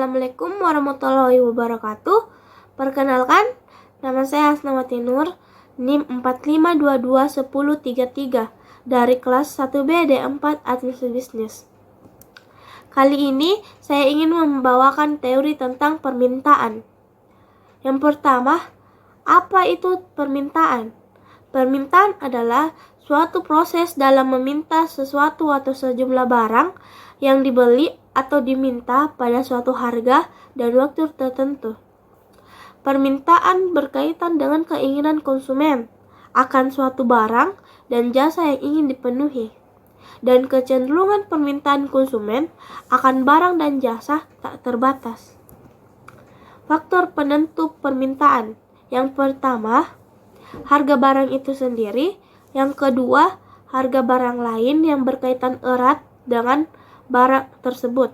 Assalamualaikum warahmatullahi wabarakatuh. Perkenalkan, nama saya Hasnawati Nur, NIM 45221033 dari kelas 1B D4 Administrasi Bisnis. Kali ini saya ingin membawakan teori tentang permintaan. Yang pertama, apa itu permintaan? Permintaan adalah suatu proses dalam meminta sesuatu atau sejumlah barang yang dibeli atau diminta pada suatu harga dan waktu tertentu. Permintaan berkaitan dengan keinginan konsumen akan suatu barang dan jasa yang ingin dipenuhi, dan kecenderungan permintaan konsumen akan barang dan jasa tak terbatas. Faktor penentu permintaan: yang pertama, harga barang itu sendiri. Yang kedua, harga barang lain yang berkaitan erat dengan barang tersebut.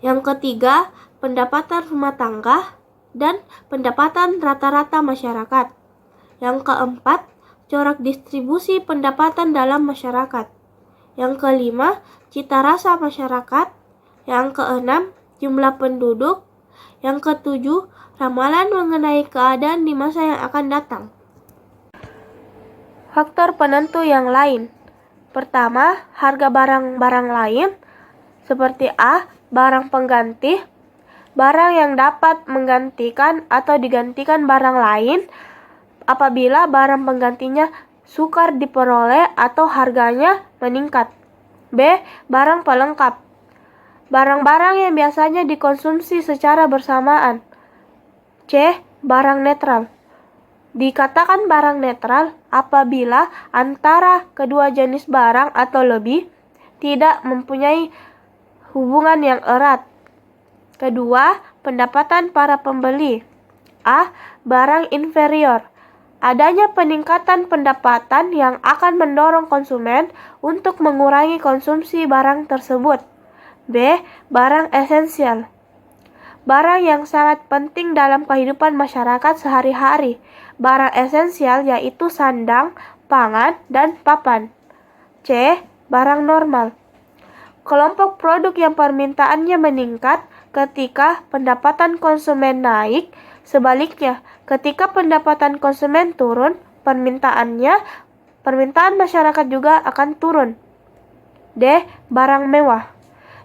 Yang ketiga, pendapatan rumah tangga dan pendapatan rata-rata masyarakat. Yang keempat, corak distribusi pendapatan dalam masyarakat. Yang kelima, cita rasa masyarakat. Yang keenam, jumlah penduduk. Yang ketujuh, ramalan mengenai keadaan di masa yang akan datang. Faktor penentu yang lain. Pertama, harga barang-barang lain seperti A, barang pengganti, barang yang dapat menggantikan atau digantikan barang lain apabila barang penggantinya sukar diperoleh atau harganya meningkat. B, barang pelengkap, barang-barang yang biasanya dikonsumsi secara bersamaan. C, barang netral. Dikatakan barang netral apabila antara kedua jenis barang atau lebih tidak mempunyai hubungan yang erat. Kedua, pendapatan para pembeli. A, barang inferior. Adanya peningkatan pendapatan yang akan mendorong konsumen untuk mengurangi konsumsi barang tersebut. B, barang esensial. Barang yang sangat penting dalam kehidupan masyarakat sehari-hari. Barang esensial yaitu sandang, pangan, dan papan. C, barang normal. Kelompok produk yang permintaannya meningkat ketika pendapatan konsumen naik. Sebaliknya, ketika pendapatan konsumen turun, permintaan masyarakat juga akan turun. D, barang mewah.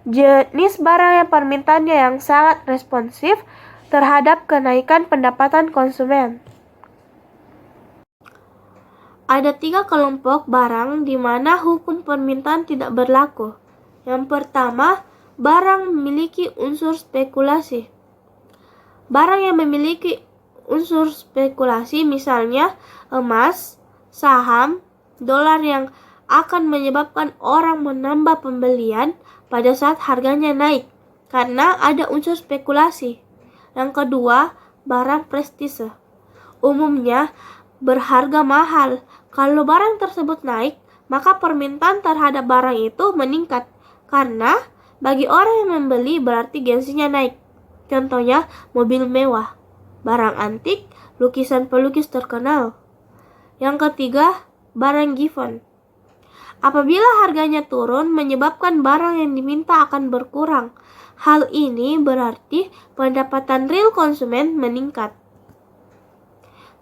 Jenis barang yang permintaannya yang sangat responsif terhadap kenaikan pendapatan konsumen. Ada 3 kelompok barang di mana hukum permintaan tidak berlaku. Yang pertama, barang memiliki unsur spekulasi. Barang yang memiliki unsur spekulasi misalnya emas, saham, dolar yang akan menyebabkan orang menambah pembelian pada saat harganya naik karena ada unsur spekulasi. Yang kedua, barang prestise. Umumnya berharga mahal. Kalau barang tersebut naik, maka permintaan terhadap barang itu meningkat karena bagi orang yang membeli berarti gengsinya naik. Contohnya mobil mewah, barang antik, lukisan pelukis terkenal. Yang ketiga, barang given. Apabila harganya turun, menyebabkan barang yang diminta akan berkurang. Hal ini berarti pendapatan real konsumen meningkat.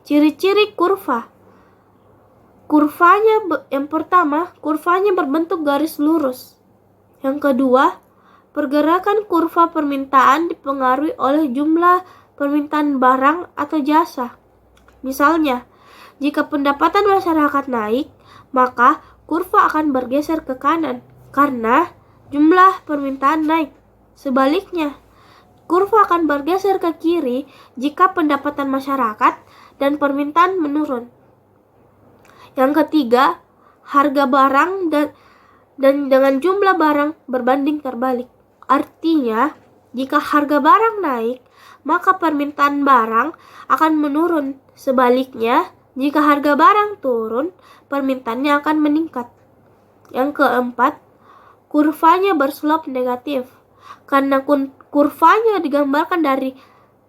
Ciri-ciri kurva. Yang pertama, kurvanya berbentuk garis lurus. Yang kedua, pergerakan kurva permintaan dipengaruhi oleh jumlah permintaan barang atau jasa. Misalnya, jika pendapatan masyarakat naik, maka kurva akan bergeser ke kanan karena jumlah permintaan naik. Sebaliknya, kurva akan bergeser ke kiri jika pendapatan masyarakat dan permintaan menurun. Yang ketiga, harga barang dan dengan jumlah barang berbanding terbalik. Artinya, jika harga barang naik, maka permintaan barang akan menurun. Sebaliknya, jika harga barang turun, permintaannya akan meningkat. Yang keempat, kurvanya berslop negatif. Karena kurvanya digambarkan dari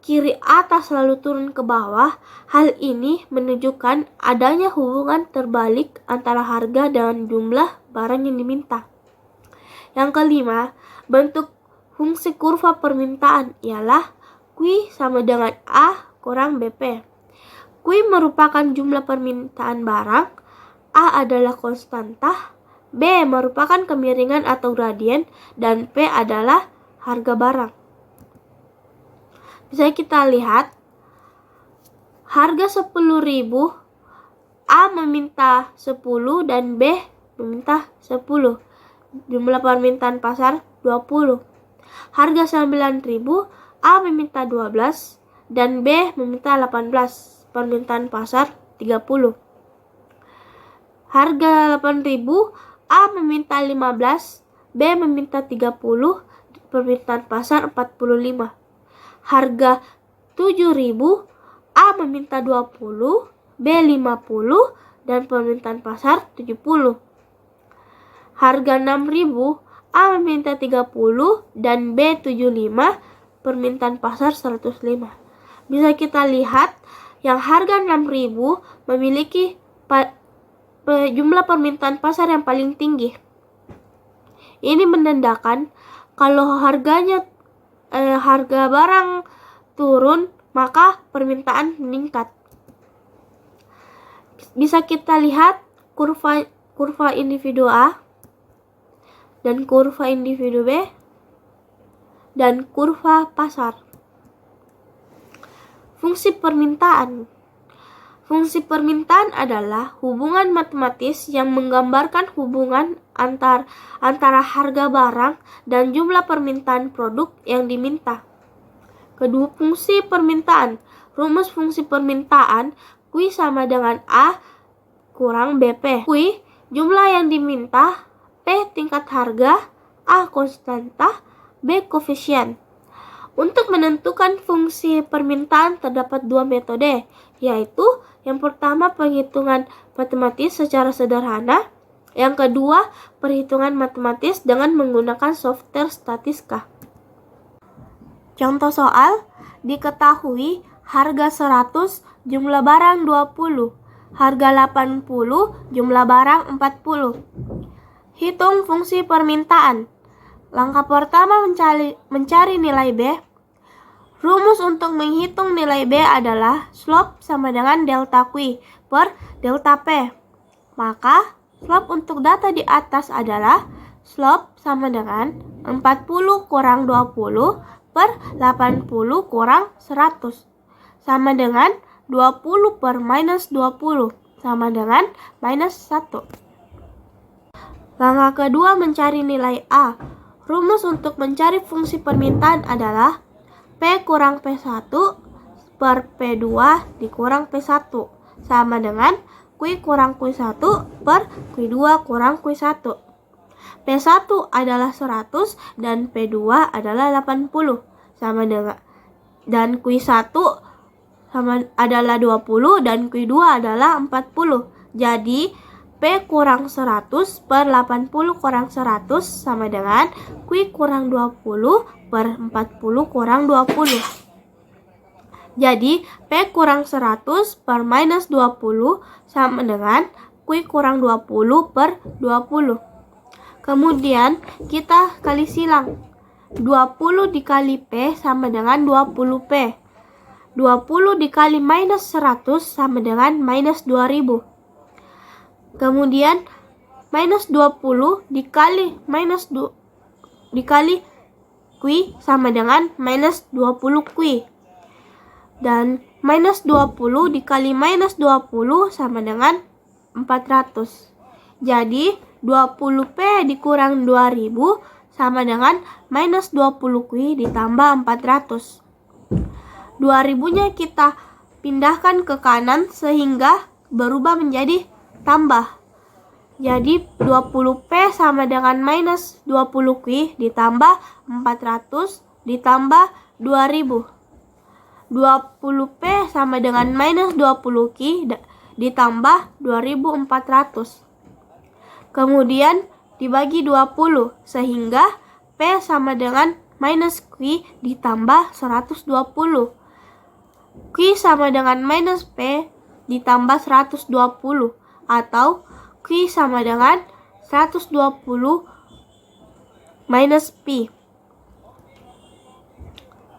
kiri atas lalu turun ke bawah, hal ini menunjukkan adanya hubungan terbalik antara harga dan jumlah barang yang diminta. Yang kelima, bentuk Fungsi kurva permintaan ialah Q sama dengan A kurang BP. Q merupakan jumlah permintaan barang, A adalah konstanta, B merupakan kemiringan atau gradien, dan P adalah harga barang. Bisa kita lihat, harga 10.000, A meminta 10 dan B meminta 10. Jumlah permintaan pasar 20. Harga 9.000, A meminta 12 dan B meminta 18. Permintaan pasar 30. Harga 8.000, A meminta 15, B meminta 30, permintaan pasar 45. Harga 7.000, A meminta 20, B 50, dan permintaan pasar 70. Harga 6.000, A meminta 30 dan B 75, permintaan pasar 105. Bisa kita lihat yang harga 6.000 memiliki jumlah permintaan pasar yang paling tinggi. Ini menandakan kalau harga barang turun, maka permintaan meningkat. Bisa kita lihat kurva individu A dan kurva individu B dan kurva pasar. Fungsi permintaan. Fungsi permintaan adalah hubungan matematis yang menggambarkan hubungan antara harga barang dan jumlah permintaan produk yang diminta. Kedua, fungsi permintaan. Rumus fungsi permintaan Q sama dengan A kurang BP. Q jumlah yang diminta, P tingkat harga, A konstanta, B koefisien. Untuk menentukan fungsi permintaan terdapat dua metode, yaitu yang pertama perhitungan matematis secara sederhana, yang kedua perhitungan matematis dengan menggunakan software statistika. Contoh soal, diketahui harga 100 jumlah barang 20, harga 80 jumlah barang 40. Hitung fungsi permintaan. Langkah pertama mencari nilai B. Rumus untuk menghitung nilai B adalah slope sama dengan delta Q per delta P. Maka slope untuk data di atas adalah slope sama dengan 40 kurang 20 per 80 kurang 100. Sama dengan 20 per minus 20. Sama dengan minus 1. Langkah kedua mencari nilai A. Rumus untuk mencari fungsi permintaan adalah P kurang P1 per P2 dikurang P1 sama dengan Q kurang Q1 per Q2 kurang Q1. P1 adalah 100 dan P2 adalah 80 sama dengan, dan Q1 adalah 20 dan Q2 adalah 40. Jadi P kurang 100 per 80 kurang 100 sama dengan Q kurang 20 per 40 kurang 20. Jadi P kurang 100 per minus 20 sama dengan Q kurang 20 per 20. Kemudian kita kali silang. 20 dikali P sama dengan 20P. 20 dikali minus 100 sama dengan minus 2000. Kemudian minus 20 dikali Q sama dengan minus 20 Q. Dan minus 20 dikali minus 20 sama dengan 400. Jadi 20P dikurang 2000 sama dengan minus 20 Q ditambah 400. 2000-nya kita pindahkan ke kanan sehingga berubah menjadi tambah. Jadi 20P sama dengan minus 20 Q ditambah 400 ditambah 2000. 20P sama dengan minus 20 Q ditambah 2400. Kemudian dibagi 20 sehingga P sama dengan minus Q ditambah 120. Q sama dengan minus P ditambah 120 atau Q sama dengan 120 minus P.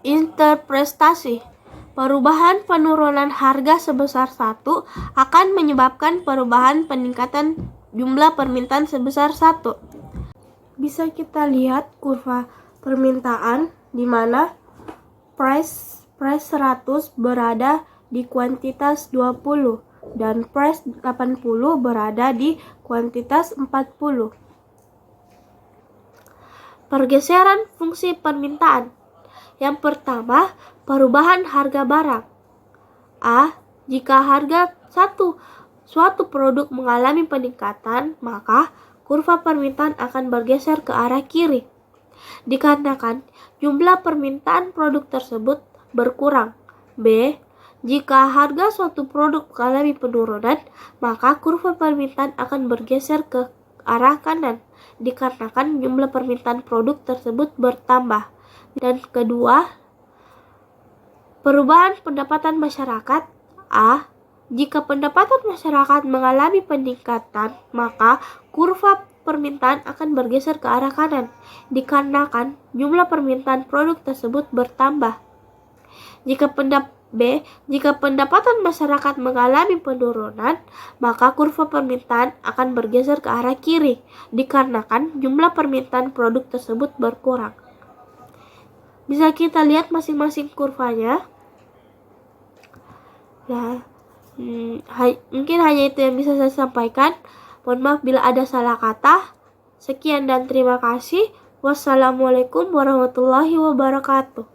Interpretasi. Perubahan penurunan harga sebesar 1 akan menyebabkan perubahan peningkatan jumlah permintaan sebesar 1. Bisa kita lihat kurva permintaan di mana price 100 berada di kuantitas 20 dan price 80 berada di kuantitas 40. Pergeseran fungsi permintaan. Yang pertama, perubahan harga barang. A. Jika harga suatu produk mengalami peningkatan, maka kurva permintaan akan bergeser ke arah kiri, dikarenakan jumlah permintaan produk tersebut berkurang. B. Jika harga suatu produk mengalami penurunan, maka kurva permintaan akan bergeser ke arah kanan, dikarenakan jumlah permintaan produk tersebut bertambah. Dan kedua, perubahan pendapatan masyarakat. A. Jika pendapatan masyarakat mengalami peningkatan, maka kurva permintaan akan bergeser ke arah kanan, dikarenakan jumlah permintaan produk tersebut bertambah. Jika pendapatan masyarakat mengalami penurunan, maka kurva permintaan akan bergeser ke arah kiri, dikarenakan jumlah permintaan produk tersebut berkurang. Bisa kita lihat masing-masing kurvanya. Nah, mungkin hanya itu yang bisa saya sampaikan. Mohon maaf bila ada salah kata. Sekian dan terima kasih. Wassalamualaikum warahmatullahi wabarakatuh.